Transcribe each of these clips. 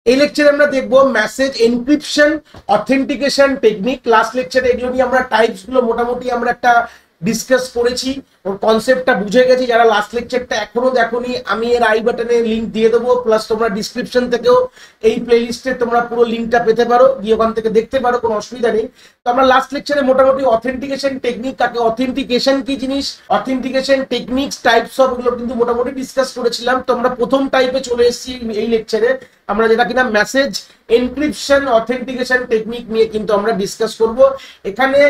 এই লেকচারে আমরা দেখবো message encryption authentication technique. Last লেকচারে এগুলো নিয়ে আমরা টাইপস গুলো মোটামুটি আমরা একটা ডিসকাস করেছি, ওর কনসেপ্টটা বুঝে গেছি। যারা লাস্ট লেকচারটা এখনো দেখোনি, আমি এর আই বাটনে লিঙ্ক দিয়ে দেবো, প্লাস তোমরা ডিসক্রিপশন থেকেও এই প্লেলিস্টে তোমরা পুরো লিঙ্কটা পেতে পারো, গিয়ে ওখান থেকে দেখতে পারো, কোনো অসুবিধা নেই। তো আমরা লাস্ট লেকচারে মোটামুটি অথেন্টিকেশন টেকনিক কাকে, অথেন্টিকেশন কি জিনিস, অথেন্টিকেশন টেকনিক্স, টাইপস অফ, এগুলো কিন্তু মোটামুটি ডিসকাস করেছিলাম। তো আমরা প্রথম টাইপে চলে এসেছি এই লেকচারে, আমরা যেটা কিনা মেসেজ এনক্রিপশন অথেন্টিকেশন টেকনিক নিয়ে কিন্তু আমরা ডিসকাস করব। এখানে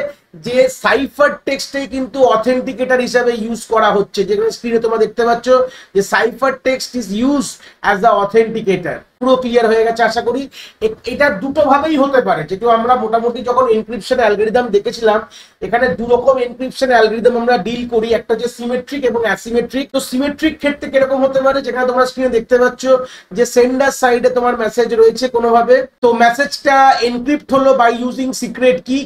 যে সাইফার টেক্সটে কিন্তু অথেন্টিকেটর হিসাবে ইউজ করা হচ্ছে, যেখানে স্ক্রিনে তোমরা দেখতে পাচ্ছ যে cipher text is use as the authenticator. পুরো ক্লিয়ার হয়ে গেছে আশা করি। এটা দুটো ভাবেই হতে পারে, যেহেতু আমরা মোটামুটি যখন এনক্রিপশন অ্যালগরিদম দেখেছিলাম, এখানে দু রকম এনক্রিপশন অ্যালগরিদম আমরা ডিল করি, একটা হচ্ছে সিমেট্রিক এবং অ্যাসিমেট্রিক। তো সিমেট্রিক ক্ষেত্রে কিরকম হতে পারে, যেখানে তোমরা স্ক্রিনে দেখতে পাচ্ছ যে সেন্ডার সাইডে তোমার মেসেজ রয়েছে কোনোভাবে, তো মেসেজটা এনক্রিপ্ট হলো বাই ইউজিং সিক্রেট কি।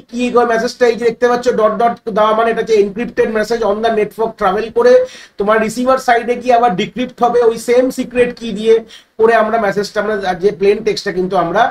মেসেজটা এই যে দেখতে পাচ্ছ ডট ডট দেওয়া, মানে এটা হচ্ছে encrypted message on the network travel করে তোমার রিসিভার সাইডে গিয়ে আবার ডিক্রিপ্ট হবে ওই সেম সিক্রেট কি দিয়ে, করে আমরা মেসেজটা, আমরা যে প্লেন টেক্সটটা কিন্তু আমরা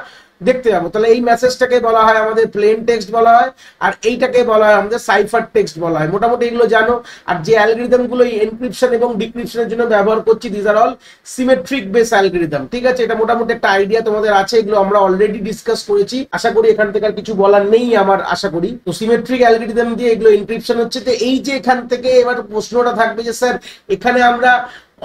দেখতে পাবো। তাহলে এই মেসেজটাকে বলা হয় আমাদের প্লেন টেক্সট বলা হয়, আর এইটাকে বলা হয় আমাদের সাইফার টেক্সট বলা হয়। মোটামুটি এগুলো জানো। আর যে অ্যালগরিদম গুলো এনক্রিপশন এবং ডিক্রিপশনের জন্য ব্যবহার করছি, this are all symmetric base algorithm. ঠিক আছে, এটা মোটামুটি একটা আইডিয়া তোমাদের আছে, এগুলো আমরা অলরেডি ডিসকাস করেছি। আশা করি এখান থেকে আর কিছু বলার নেই আমার, আশা করি। তো সিমেট্রিক অ্যালগরিদম দিয়ে এগুলো এনক্রিপশন হচ্ছে। তো এই যে এখান থেকে এবার প্রশ্নটা থাকবে যে স্যার এখানে আমরা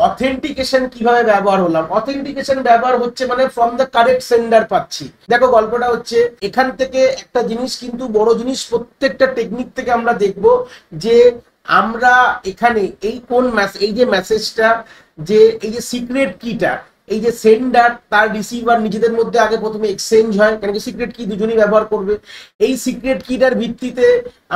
অথেন্টিকেশন কিভাবে ব্যবহার হলাম, অথেন্টিকেশন ব্যবহার হচ্ছে মানে ফ্রম দ্য কারেক্ট সেন্ডার পাচ্ছি। দেখো গল্পটা হচ্ছে এখান থেকে একটা জিনিস, কিন্তু বড় জিনিস প্রত্যেকটা টেকনিক থেকে আমরা দেখব যে আমরা এখানে এই কোন এই যে মেসেজটা, যে এই যে সিক্রেট কিটা, এই যে সেন্ডার তার রিসিভার নিজেদের মধ্যে আগে প্রথমে এক্সচেঞ্জ হয়, কেন কি সিক্রেট কি দুজনই ব্যবহার করবে। এই সিক্রেট কিটার ভিত্তিতে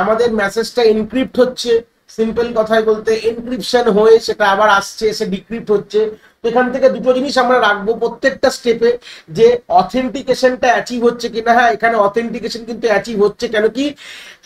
আমাদের মেসেজটা এনক্রিপ্ট হচ্ছে। সিম্পল কথায় বলতে এনক্রিপশন হয়ে সেটা আবার আসছে, সে ডিক্রিপ্ট হচ্ছে। তো এখান থেকে দুটো জিনিস আমরা রাখবো প্রত্যেকটা স্টেপে, যে অথেন্টিকেশনটা অ্যাচিভ হচ্ছে কিনা। হ্যাঁ, এখানে অথেন্টিকেশন কিন্তু অ্যাচিভ হচ্ছে, কেন কি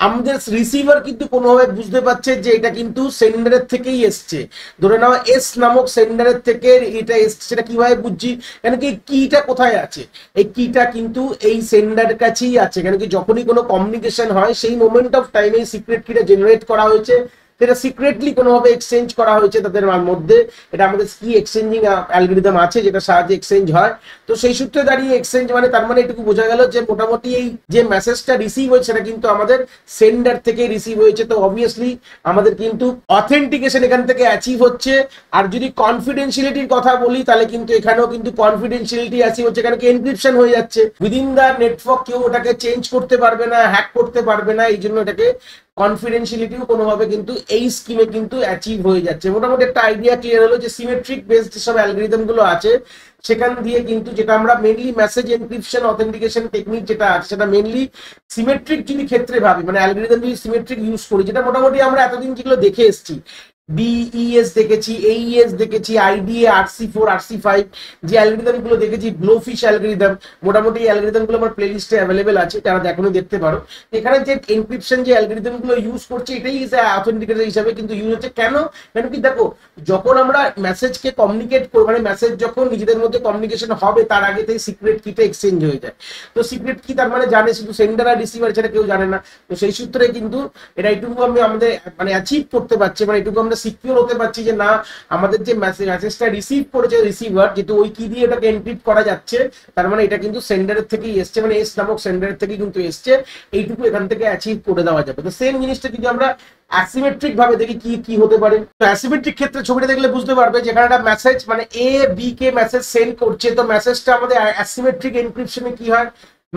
আমাদের রিসিভার কিন্তু কোনোভাবে বুঝতে পারছে যে এটা কিন্তু সেন্ডারের থেকেই এসছে। ধরে নাও এস নামক সেন্ডারের থেকে এটা এসছে, সেটা কিভাবে বুঝছি, কেন কি কিটা কোথায় আছে, এই কিটা কিন্তু এই সেন্ডারের কাছেই আছে। কেন কি যখনই কোনো কমিউনিকেশন হয় সেই মোমেন্ট অফ টাইমে সিক্রেট কিটা জেনারেট করা হয়েছে, সেটা সিক্রেটলি কোনোভাবে এক্সচেঞ্জ করা হয়েছে তাদের মধ্যে। এটা আমাদের কি এক্সচেঞ্জিং অ্যালগরিদম আছে যেটা সাহায্যে এক্সচেঞ্জ হয়। তো সেই সূত্রে দাঁড়িয়ে এক্সচেঞ্জ মানে, তার মানে এটুকু বোঝা গেল যে মোটামুটি এই যে মেসেজটা রিসিভ হয়েছে সেটা কিন্তু আমাদের সেন্ডার থেকে রিসিভ হয়েছে। তো অবভিয়াসলি আমাদের কিন্তু অথেন্টিকেশন এখান থেকে অ্যাচিভ হচ্ছে। আর যদি কনফিডেন্সিয়ালিটির কথা বলি, তাহলে কিন্তু এখানেও কিন্তু কনফিডেন্সিয়ালিটি অ্যাচিভ হচ্ছে, কারণ কি এনক্রিপশন হয়ে যাচ্ছে উইদিন দ্য নেটওয়ার্ক, কেউ ওটাকে চেঞ্জ করতে পারবে না, হ্যাক করতে পারবে না। এই জন্য এটাকে কনফিডেন্সিয়ালিটিও কোনোভাবে কিন্তু এই স্কিমে কিন্তু অ্যাচিভ হয়ে যাচ্ছে। মোটামুটি একটা আইডিয়া ক্লিয়ার হলো যে সিমেট্রিক বেসড যেসব অ্যালগরিদম গুলো আছে সেখান দিয়ে কিন্তু, যেটা আমরা mainly message encryption authentication technique যেটা আছে, সেটা মেনলি সিমেট্রিক যদি ক্ষেত্রে ভাবি, মানে অ্যালগরিদম যদি সিমেট্রিক ইউজ করি, যেটা মোটামুটি আমরা এতদিন যেগুলো দেখে এসেছি, বিইএস দেখেছি, এইএস দেখেছি, আইডিএ, RC4, RC5, যে অ্যালগরিদম গুলো দেখেছি, ব্লোফিশ অ্যালগরিদম, মোটামুটি এই অ্যালগরিদম গুলো আমার প্লেলিস্টে অ্যাভেলেবেল আছে, যারা এখনো দেখতে পারো। এখানে যে এনক্রিপশন যে অ্যালগরিদম গুলো ইউজ করছে, এটাই অথেন্টিকেটর হিসাবে কিন্তু ইউজ হচ্ছে। কেন কি দেখো, যখন আমরা মেসেজকে কমিউনিকেট করবো, মানে মেসেজ যখন নিজেদের মধ্যে কমিউনিকেশন হবে তার আগে থেকে সিক্রেট কিটা এক্সচেঞ্জ হয়ে যায়। তো সিক্রেট কি তার মানে জানে শুধু সেন্ডার আর রিসিভার, সেটা কেউ জানে না। তো সেই সূত্রে কিন্তু এটা এটুকু আমি আমাদের মানে অ্যাচিভ করতে পারছি, মানে এটুকু আমরা সিকিউর হতে পারছি যে না, আমাদের যে মেসেজটা রিসিভ করেছে রিসিভার, যেহেতু ওই কি দিয়ে এটাকে এনক্রিপ্ট করা যাচ্ছে, তার মানে এটা কিন্তু সেন্ডারের থেকেই এসছে, মানে এস নামক সেন্ডারের থেকেই কিন্তু এসছে। এইটুকু এখান থেকে অ্যাচিভ করে দেওয়া যাবে। তো সেম জিনিসটা যদি আমরা অ্যাসিমেট্রিক ভাবে দেখি কি কি হতে পারে, তো অ্যাসিমেট্রিক ক্ষেত্রে ছবিটা দেখলে বুঝতে পারবে, যেখানে একটা মেসেজ মানে A B K message send করছে, তো মেসেজটা আমাদের অ্যাসিমেট্রিক এনক্রিপশনে কি হয়,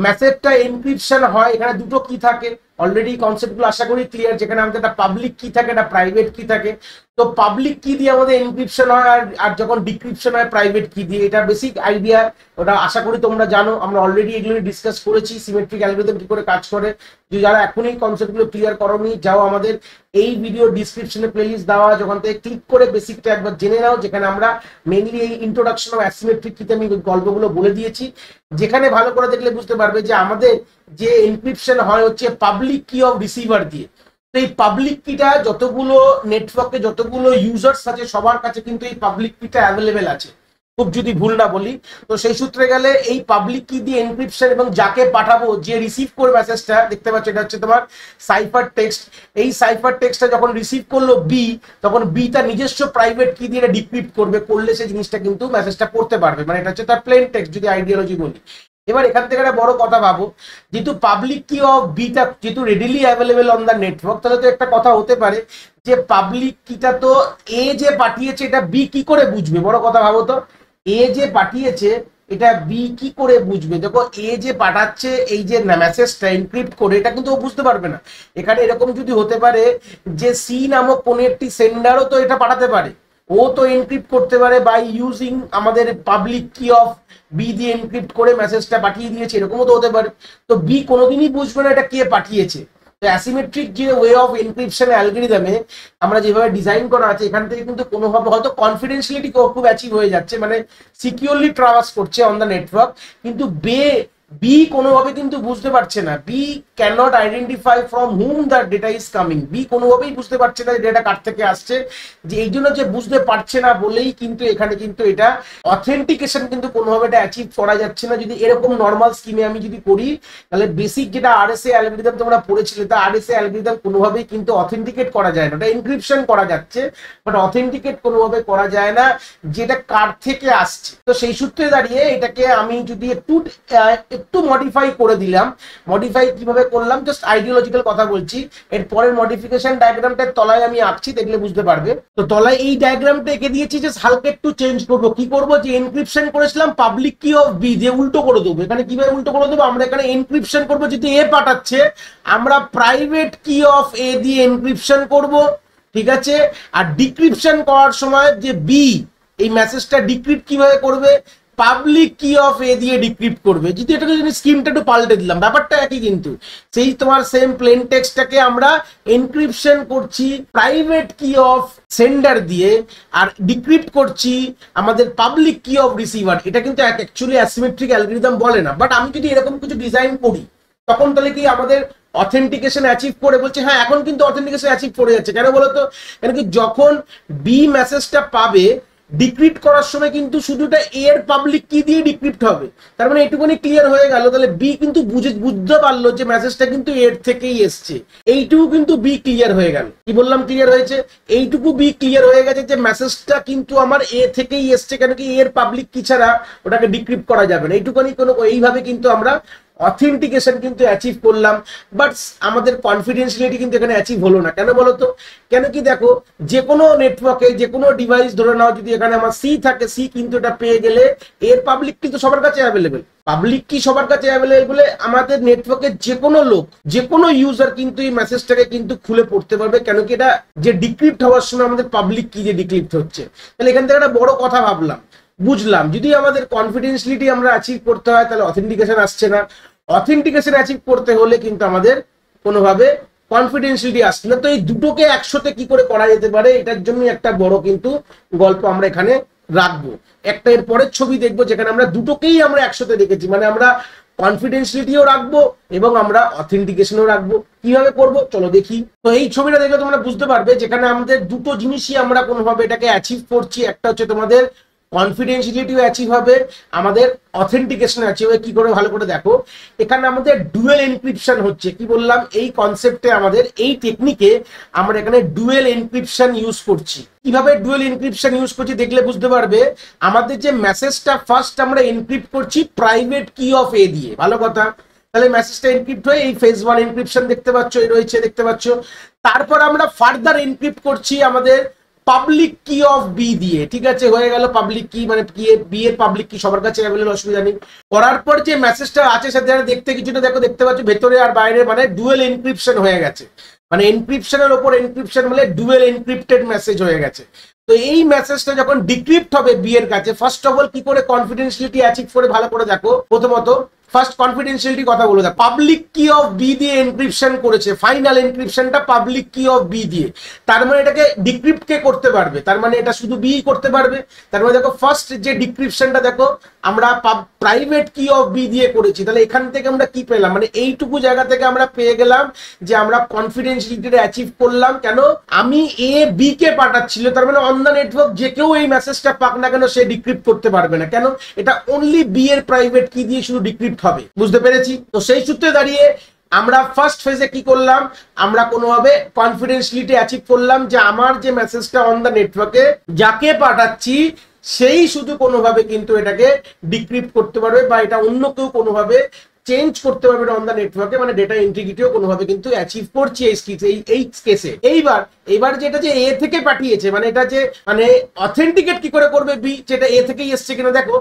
মেসেজটা এনক্রিপশন হয়, এখানে দুটো কি থাকে, অলরেডি কনসেপ্টগুলো আশা করি ক্লিয়ার। যেখানে আমাদের একটা পাবলিক কি থাকে, একটা প্রাইভেট কি থাকে। তো পাবলিক কি দিয়ে আমাদের এনক্রিপশন হয়, আর যখন ডিক্রিপশন হয় প্রাইভেট কি দিয়ে। এটা বেসিক আইডিয়া, ওটা আশা করি তোমরা জানো, আমরা অলরেডি এগুলো ডিসকাস করেছি, সিমেট্রিক অ্যালগরিদম কি করে কাজ করে। যারা এখনই কনসেপ্টগুলো ক্লিয়ার করোনি, যাও আমাদের এই ভিডিও ডিসক্রিপশনে প্লেলিস্ট দেওয়া, যখন থেকে ক্লিক করে বেসিকটা একবার জেনে নাও, যেখানে আমরা মেইনলি এই ইন্ট্রোডাকশন অফ অ্যাসিমেট্রিক কিতে আমি গল্পগুলো বলে দিয়েছি। যেখানে ভালো করে দেখলে বুঝতে পারবে যে আমাদের যে এনক্রিপশন হয় হচ্ছে পাবলিক কি অফ রিসিভার দিয়ে। তো এই পাবলিক কিটা যতগুলো নেটওয়ার্কে যতগুলো ইউজার্স আছে সবার কাছে কিন্তু এই পাবলিক কিটা অ্যাভেলেবেল আছে। খুব যদি ভুল না বলি। তো সেই সূত্রে গেলে এই পাবলিক কি দিয়ে এনক্রিপশন এবং যাকে পাঠাবো, যে রিসিভ করে মেসেজটা, দেখতে পাচ্ছ এটা হচ্ছে তোমার সাইফার টেক্সট। এই সাইফার টেক্সটটা যখন রিসিভ করলো বি, তখন বি তার নিজস্ব প্রাইভেট কি দিয়ে ডিক্রিপ্ট করলে সেই জিনিসটা কিন্তু মেসেজটা পড়তে পারবে। মানে এটা হচ্ছে তার প্লেন টেক্সট যদি আইডিওলজি বলি। এবার এখান থেকে একটা বড় কথা ভাবো, যেহেতু পাবলিক কি অফ বিটা যেহেতু readily available on the network, তাহলে তো একটা কথা হতে পারে যে পাবলিক কিটা তো এ যে পাঠিয়েছে এটা বি কি করে বুঝবে? বড় কথা ভাবো তো, এ যে পাঠিয়েছে এটা বি কি করে বুঝবে? দেখো এ যে পাঠাচ্ছে এই যে মেসেজটা এনক্রিপ্ট করে, এটা কিন্তু ও বুঝতে পারবে না। এখানে এরকম যদি হতে পারে যে সি নামক কোনো একটি সেন্ডারও তো এটা পাঠাতে পারে, ও তো এনক্রিপ্ট করতে পারে বাই ইউজিং আমাদের পাবলিক কি অফ বি দিয়ে এনক্রিপ্ট করে মেসেজটা পাঠিয়ে দিয়েছে, এরকমও তো হতে পারে। তো বি কোনোদিনই বুঝবে না এটা কে পাঠিয়েছে। তো অ্যাসিমেট্রিক যে ওয়ে অফ এনক্রিপশন অ্যালগরিদমে আমরা যেভাবে ডিজাইন করা আছে, এখান থেকে কিন্তু কোনোভাবে হয়তো কনফিডেন্সিয়ালিটি খুব অ্যাচিভ হয়ে যাচ্ছে, মানে সিকিউরলি ট্রাভার্স করছে অন দ্য নেটওয়ার্ক, কিন্তু বি কোনোভাবে কিন্তু বুঝতে পারছে না। B can not identify from whom the data is coming. B কোনোভাবেই বুঝতে পারছে না যে ডেটা কার থেকে আসছে। যে এই জন্য যে বুঝতে পারছে না বলেই কিন্তু এখানে কিন্তু এটা অথেন্টিকেশন কিন্তু কোনোভাবে এটা অ্যাচিভ করা যাচ্ছে না। যদি এরকম নর্মাল স্কিমে আমি যদি করি, তাহলে বেসিক যেটা আরএসএ অ্যালগরিদম তোমরা পড়েছিলে, তা আরএসএ অ্যালগরিদম কোনোভাবেই কিন্তু অথেন্টিকেট করা যায় না। ওটা এনক্রিপশন করা যাচ্ছে, বাট অথেন্টিকেট কোনোভাবে করা যায় না যেটা কার থেকে আসছে। তো সেই সূত্রে দাঁড়িয়ে এটাকে আমি যদি একটু মডিফাই করে দিলাম। মডিফাই কিভাবে করলাম জাস্ট আইডিওলজিক্যাল কথা বলছি। এর পরের মডিফিকেশন ডায়াগ্রামটার তলায় আমি আঁকছি, দেখলে বুঝতে পারবে। তো তলায় এই ডায়াগ্রামটা এঁকে দিয়েছি, যে হালকা একটু চেঞ্জ করবো। কি করবো? যে এনক্রিপশন করেছিলাম পাবলিক কি অফ বি, যে উল্টো করে দেবো। এখানে কিভাবে উল্টো করে দেবো? আমরা এখানে এনক্রিপশন করবো, যেহেতু এ পাঠাচ্ছে আমরা প্রাইভেট কি অফ এ দিয়ে এনক্রিপশন করব, ঠিক আছে। আর ডিক্রিপশন করার সময় যে বি এই মেসেজটা ডিক্রিপ্ট কিভাবে করবে? পাবলিক কি অফ এ দিয়ে ডিক্রিপ্ট করবে। যদি এটাকে যদি স্কিমটা একটু পাল্টে দিলাম, ব্যাপারটা একই, কিন্তু সেই তোমার সেম প্লেন টেক্সটটাকে আমরা এনক্রিপশন করছি প্রাইভেট কি অফ সেন্ডার দিয়ে, আর ডিক্রিপ্ট করছি আমাদের পাবলিক কি অফ রিসিভার। এটা কিন্তু অ্যাকচুয়ালি অ্যাসিমেট্রিক অ্যালগরিদম বলে না, বাট আমি যদি এরকম কিছু ডিজাইন করি, তখন তাহলে কি আমাদের অথেন্টিকেশন অ্যাচিভ করে? বলছে হ্যাঁ, এখন কিন্তু অথেন্টিকেশন অ্যাচিভ করে যাচ্ছে। কেন বলতো? কেন কি যখন বি মেসেজটা পাবে, ডিক্রিপ্ট করার সময় কিন্তু শুধুটা এর পাবলিক কি দিয়ে ডিক্রিপ্ট হবে। তার মানে এটুকুনি ক্লিয়ার হয়ে গেল, তাহলে বি কিন্তু বুঝতে পারলো যে মেসেজটা কিন্তু এর থেকেই এসছে। এইটুকু কিন্তু বি ক্লিয়ার হয়ে গেল। কি বললাম ক্লিয়ার হয়েছে? এইটুকু বি ক্লিয়ার হয়ে গেছে যে মেসেজটা কিন্তু আমার এ থেকেই এসছে, কেন কি এর পাবলিক কি ছাড়া ওটাকে ডিক্রিপ্ট করা যাবে না। এইটুকুনি এইভাবে কিন্তু আমরা অথেন্টিকেশন কিন্তু অ্যাচিভ করলাম, বাট আমাদের কনফিডেন্সিয়ালিটি কিন্তু এখানে অ্যাচিভ হলো না। কেন বলতো? কেন কি দেখো, যে কোনো নেটওয়ার্কে যে কোনো ডিভাইস ধরে নাও, যদি এখানে আমার সি থাকে, সি কিন্তু এটা পেয়ে গেলে এর পাবলিক কিন্তু সবার কাছে অ্যাভেলেবেল। পাবলিক কি সবার কাছে অ্যাভেলেবেল বলে আমাদের নেটওয়ার্কের যে কোনো লোক, যে কোনো ইউজার কিন্তু এই মেসেজটাকে কিন্তু খুলে পড়তে পারবে। কেন কি এটা যে ডিক্রিপ্ট হওয়ার সময় আমাদের পাবলিক কি যে ডিক্রিপ্ট হচ্ছে। তাহলে এখান থেকে একটা বড় কথা ভাবলাম, বুঝলাম, যদি আমাদের কনফিডেন্সিয়ালিটি আমরা অ্যাচিভ করতে হয়, তাহলে অথেন্টিকেশন আসছে না। অথেন্টিকেশন অ্যাচিভ করতে হলে কিন্তু আমাদের কোনোভাবে কনফিডেন্সিয়ালিটি আসছে না। তো এই দুটোকে একসাথে কি করে করা যেতে পারে, এটার জন্য একটা বড় কিন্তু গল্প আমরা এখানে রাখবো। একটা এর পরের ছবি দেখবো যেখানে আমরা দুটোকেই আমরা একসাথে রেখেছি, মানে আমরা কনফিডেন্সিয়ালিটিও রাখবো এবং আমরা অথেন্টিকেশনও রাখবো। কিভাবে করব চলো দেখি। তো এই ছবিটা দেখলে তোমরা বুঝতে পারবে, যেখানে আমাদের দুটো জিনিসই আমরা কোনোভাবে এটাকে অ্যাচিভ করছি। একটা হচ্ছে তোমাদের কনফিডেন্সিয়ালিটি অ্যাচিভ হবে, আমাদের অথেন্টিকেশন অ্যাচিভ হবে। কি করে? ভালো করে দেখো, এখানে আমাদের ডুয়েল এনক্রিপশন হচ্ছে। কি বললাম? এই কনসেপ্টে আমাদের এই টেকনিকে আমরা এখানে ডুয়েল এনক্রিপশন ইউজ করছি। কিভাবে ডুয়েল এনক্রিপশন ইউজ করছি দেখলে বুঝতে পারবে। আমাদের যে মেসেজটা ফার্স্ট আমরা এনক্রিপ্ট করছি প্রাইভেট কি অফ এ দিয়ে। ভালো কথা, তাহলে মেসেজটা এনক্রিপ্ট হয়ে এই ফেজ 1 এনক্রিপশন দেখতে পাচ্ছ, এই রয়েছে দেখতে পাচ্ছ। তারপর আমরা ফার্দার এনক্রিপ্ট করছি আমাদের পাবলিক কি অফ বি দিয়ে। ঠিক আছে, হয়ে গেল পাবলিক কি, মানে বি এর পাবলিক কি সবার কাছে অ্যাভেলেবল, অসুবিধা নেই। করার পর যে মেসেজটা আছে সেটা দেখতে কিছুটা দেখো, দেখতে পাচ্ছ ভেতরে আর বাইরে, মানে ডুয়েল এনক্রিপশন হয়ে গেছে। মানে এনক্রিপশনের ওপর এনক্রিপশন বলে ডুয়েল এনক্রিপ্টেড মেসেজ হয়ে গেছে। তো এই মেসেজটা যখন ডিক্রিপ্ট হবে বি এর কাছে, ফার্স্ট অফ অল কি করে কনফিডেন্সিয়ালিটি অ্যাচিভ করে ভালো করে দেখো। প্রথমত ফার্স্ট কনফিডেন্সিয়ালিটি কথা বলে দেখ, পাবলিক কি অফ বি দিয়ে এনক্রিপশন করেছে, ফাইনাল এনক্রিপশনটা পাবলিক কি অফ বি দিয়ে, তার মানে এটাকে ডিক্রিপ্ট কে করতে পারবে, তার মানে এটা শুধু বি করতে পারবে। তার মানে দেখো ফার্স্ট যে ডিক্রিপশনটা দেখো আমরা প্রাইভেট কি অফ বি দিয়ে করেছি, তাহলে এখান থেকে আমরা কি পেলাম, মানে এইটুকু জায়গা থেকে আমরা পেয়ে গেলাম যে আমরা কনফিডেন্সিয়ালিটি অ্যাচিভ করলাম। কেন, আমি এ বি কে পাঠাচ্ছিল, তার মানে অন দ্য নেটওয়ার্ক যে কেউ এই মেসেজটা পাক না কেন সে ডিক্রিপ্ট করতে পারবে না। কেন, এটা অনলি বি এর প্রাইভেট কি দিয়ে শুধু ডিক্রিপ্ট হবে। বুঝতে পেরেছি? তো সেই সূত্রে দাঁড়িয়ে আমরা ফার্স্ট ফেজে কি করলাম, আমরা কোনোভাবে কনফিডেন্সিয়ালিটি অ্যাচিভ করলাম যে আমার যে মেসেজটা অন দ্য নেটওয়ার্কে যাকে পাঠাচ্ছি সেই শুধু কোনোভাবে কিন্তু এটাকে ডিক্রিপ্ট করতে পারবে, বা এটা অন্য কেউ কোনোভাবে চেঞ্জ করতে পারবে অন দ্য নেটওয়ার্কে, মানে ডেটা ইন্টিগ্রিটিও কোনোভাবে কিন্তু অ্যাচিভ করছি এই কেসে। এইবার যেটা যে এ থেকে পাঠিয়েছে, মানে এটা যে মানে অথেন্টিকেট কি করে করবে বি, যেটা এ থেকেই এসছে কিনা দেখো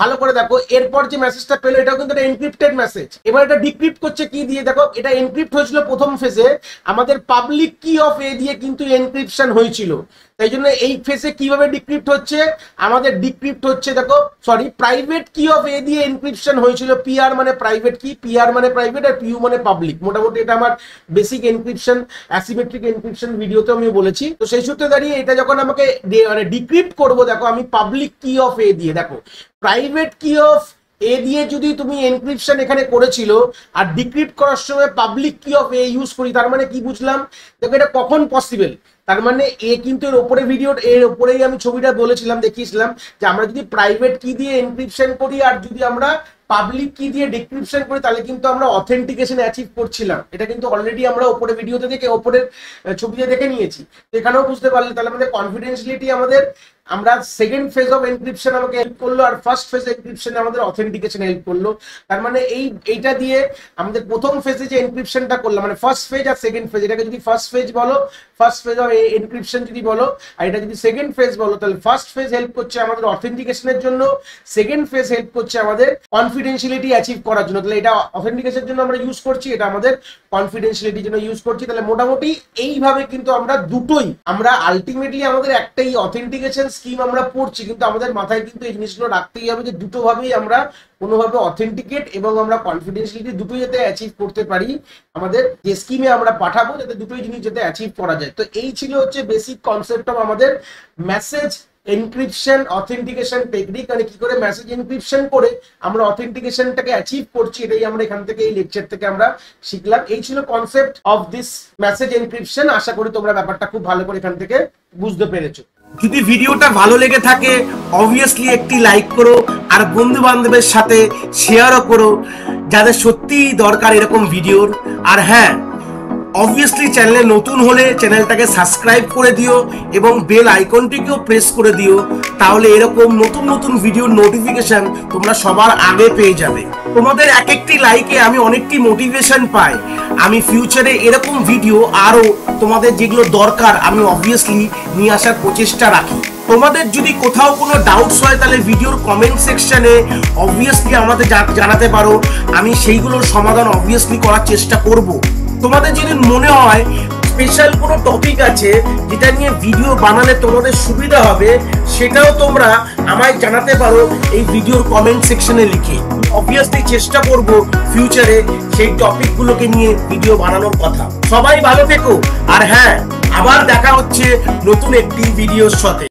ভালো করে দেখো। এরপর যে মেসেজটা পেলো এটাও কিন্তু একটা এনক্রিপ্টেড মেসেজ, এবার এটা ডিক্রিপ্ট করছে কি দিয়ে দেখো, এটা এনক্রিপ্ট হয়েছিল প্রথম ফেজে আমাদের পাবলিক কি অফ এ দিয়ে কিন্তু এনক্রিপশন হয়েছিল। তাই জন্য এই ফেজে কিভাবে ডিক্রিপ্ট হচ্ছে, আমাদের ডিক্রিপ্ট হচ্ছে দেখো সরি প্রাইভেট কি অফ এ দিয়ে এনক্রিপশন হয়েছিল, পিআর মানে প্রাইভেট কি, পিআর মানে প্রাইভেট আর পিইউ মানে পাবলিক। মোটামুটি এটা আমার বেসিক এনক্রিপশন অ্যাসিমেট্রিক এনক্রিপশন ভিডিওতে আমি বলেছি। তো সেই সূত্রে দাঁড়িয়ে এটা যখন আমাকে মানে ডিক্রিপ্ট করবো দেখো আমি পাবলিক কি অফ এ দিয়ে, দেখো প্রাইভেট কি অফ এ দিয়ে যদি তুমি এনক্রিপশন এখানে করেছিল আর ডিক্রিপ্ট করার সময় পাবলিক কি অফ এ ইউজ করি, তার মানে কি বুঝলাম দেখো এটা কখন পসিবল, তার মানে এ কিন্তু এর উপরে এর উপরেই আমি ছবিটা বলেছিলাম দেখিয়েছিলাম যে আমরা যদি প্রাইভেট কি দিয়ে এনক্রিপশন করি আর যদি আমরা পাবলিক কি দিয়ে ডিক্রিপশন করি তাহলে কিন্তু আমরা অথেন্টিকেশন অ্যাচিভ করছিলাম। এটা কিন্তু অলরেডি আমরা উপরে ভিডিওতে দেখে উপরের ছবিতে দেখে নিয়েছি, এখানেও বুঝতে পারলে। তাহলে আমাদের কনফিডেন্সিয়ালিটি আমাদের আমরা সেকেন্ড ফেজ অফ এনক্রিপশন আমাকে হেল্প করলো আর ফার্স্ট ফেজ এনক্রিপশনে আমাদের অথেন্টিকেশন হেল্প করলো। তার মানে এইটা দিয়ে আমাদের প্রথম ফেজে যে এনক্রিপশনটা করলাম মানে ফার্স্ট ফেজ আর সেকেন্ড ফেজ, এটাকে যদি ফার্স্ট ফেজ বলো, ফার্স্ট ফেজ অফ এনক্রিপশন যদি বলো, আর এটা যদি সেকেন্ড ফেজ বলো, তাহলে ফার্স্ট ফেজ হেল্প করছে আমাদের অথেন্টিকেশনের জন্য, সেকেন্ড ফেজ হেল্প করছে আমাদের কনফিডেন্সিয়ালিটি অ্যাচিভ করার জন্য। তাহলে এটা অথেন্টিকেশনের জন্য আমরা ইউজ করছি, এটা আমাদের কনফিডেন্সিয়ালিটির জন্য ইউজ করছি। তাহলে মোটামুটি এইভাবে কিন্তু আমরা দুটোই, আমরা আলটিমেটলি আমাদের একটাই অথেন্টিকেশন স্কিম আমরা পড়ছি, কিন্তু আমাদের মাথায় কিন্তু এই জিনিসগুলো রাখতেই হবে যে দুটো ভাবেই আমরা কোনোভাবে অথেন্টিকেট এবং আমরা কনফিডেন্সিয়ালিটি দুটোই যাতে অ্যাচিভ করতে পারি, আমাদের যে স্কিমে আমরা পাঠাবো যাতে দুটোই জিনিস যাতে অ্যাচিভ করা যায়। তো এই ছিল হচ্ছে বেসিক কনসেপ্ট অফ আমাদের মেসেজ এনক্রিপশন অথেন্টিকেশন টেকনিক, মানে কি করে মেসেজ এনক্রিপশন করে আমরা অথেন্টিকেশনটাকে অ্যাচিভ করছি, এটাই আমরা এখান থেকে এই লেকচার থেকে আমরা শিখলাম। এই ছিল concept of this message encryption. আশা করি তোমরা ব্যাপারটা খুব ভালো করে এখান থেকে বুঝতে পেরেছো। যদি ভিডিওটা ভালো লেগে থাকে অবভিয়াসলি একটি লাইক করো আর বন্ধু বান্ধবের সাথে শেয়ারও করো যাদের সত্যিই দরকার এরকম ভিডিওর। আর হ্যাঁ, অবভিয়াসলি চ্যানেলে নতুন হলে চ্যানেলটাকে সাবস্ক্রাইব করে দিও এবং বেল আইকনটিকেও প্রেস করে দিও, তাহলে এরকম নতুন নতুন ভিডিওর নোটিফিকেশন তোমরা সবার আগে পেয়ে যাবে। তোমাদের এক একটি লাইকে আমি অনেকটি মোটিভেশন পাই, আমি ফিউচারে এরকম ভিডিও আরো তোমাদের যেগুলো দরকার আমি অবভিয়াসলি নিয়ে আসার প্রচেষ্টা রাখি। তোমাদের যদি কোথাও কোনো ডাউটস হয় তাহলে ভিডিওর কমেন্ট সেকশনে অবভিয়াসলি আমাদের জানাতে পারো, আমি সেইগুলোর সমাধান অবভিয়াসলি করার চেষ্টা করব। তোমাদের যদি মনে হয় স্পেশাল কোনো টপিক আছে যেটা নিয়ে ভিডিও বানালে তোমাদের সুবিধা হবে, সেটাও তোমরা আমায় জানাতে পারো এই ভিডিওর কমেন্ট সেকশনে লিখে। অবভিয়াসলি চেষ্টা করব ফিউচারে সেই টপিকগুলোকে নিয়ে ভিডিও বানানোর কথা। সবাই ভালো থেকো, আর হ্যাঁ, আবার দেখা হচ্ছে নতুন একটি ভিডিওর সাথে।